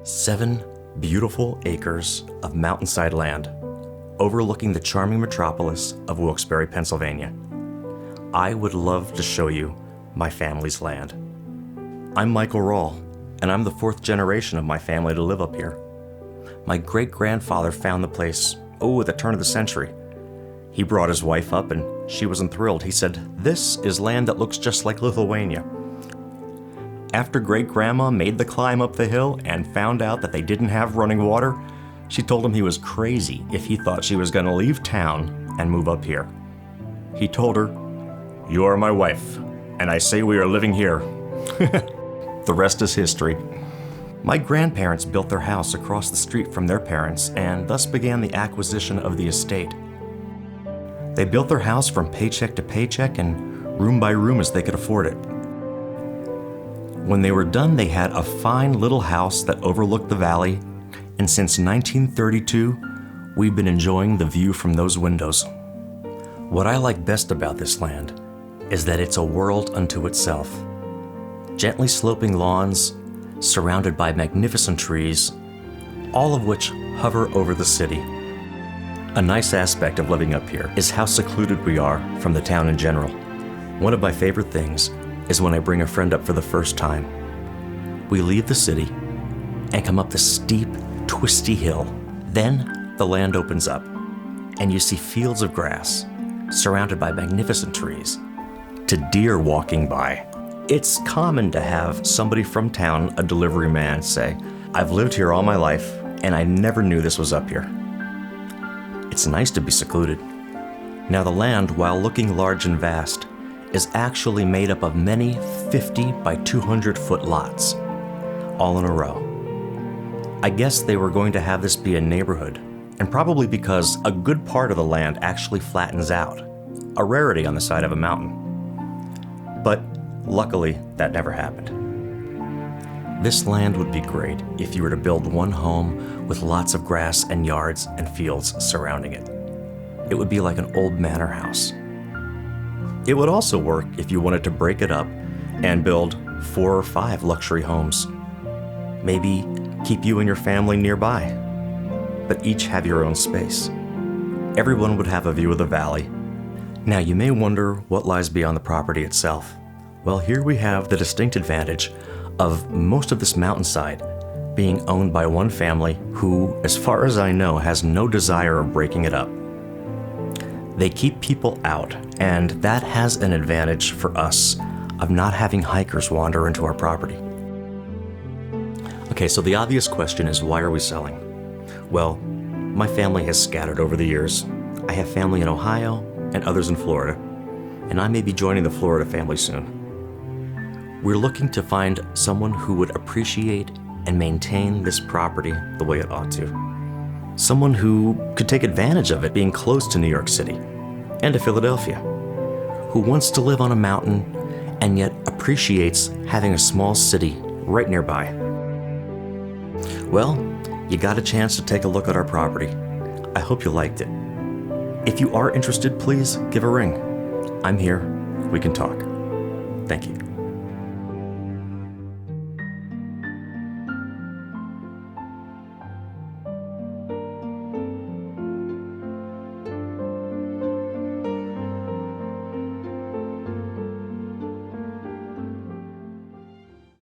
7 beautiful acres of mountainside land overlooking the charming metropolis of Wilkes-Barre, Pennsylvania. I would love to show you my family's land. I'm Michael Rahl, and I'm the 4th generation of my family to live up here. My great-grandfather found the place, at the turn of the century. He brought his wife up, and she wasn't thrilled. He said, "This is land that looks just like Lithuania." After great-grandma made the climb up the hill and found out that they didn't have running water, she told him he was crazy if he thought she was going to leave town and move up here. He told her, "You are my wife, and I say we are living here." The rest is history. My grandparents built their house across the street from their parents and thus began the acquisition of the estate. They built their house from paycheck to paycheck and room by room as they could afford it. When they were done, they had a fine little house that overlooked the valley, and since 1932, we've been enjoying the view from those windows. What I like best about this land is that it's a world unto itself. Gently sloping lawns, surrounded by magnificent trees, all of which hover over the city. A nice aspect of living up here is how secluded we are from the town in general. One of my favorite things is when I bring a friend up for the first time. We leave the city and come up the steep, twisty hill. Then the land opens up, and you see fields of grass surrounded by magnificent trees, to deer walking by. It's common to have somebody from town, a delivery man, say, "I've lived here all my life, and I never knew this was up here." It's nice to be secluded. Now the land, while looking large and vast, is actually made up of many 50 by 200 foot lots, all in a row. I guess they were going to have this be a neighborhood, and probably because a good part of the land actually flattens out, a rarity on the side of a mountain. But luckily, that never happened. This land would be great if you were to build one home with lots of grass and yards and fields surrounding it. It would be like an old manor house. It would also work if you wanted to break it up and build 4 or 5 luxury homes. Maybe keep you and your family nearby, but each have your own space. Everyone would have a view of the valley. Now you may wonder what lies beyond the property itself. Well, here we have the distinct advantage of most of this mountainside being owned by one family who, as far as I know, has no desire of breaking it up. They keep people out, and that has an advantage for us of not having hikers wander into our property. Okay, so the obvious question is, why are we selling? Well, my family has scattered over the years. I have family in Ohio and others in Florida, and I may be joining the Florida family soon. We're looking to find someone who would appreciate and maintain this property the way it ought to. Someone who could take advantage of it being close to New York City and to Philadelphia, who wants to live on a mountain and yet appreciates having a small city right nearby. Well, you got a chance to take a look at our property. I hope you liked it. If you are interested, please give a ring. I'm here. We can talk. Thank you.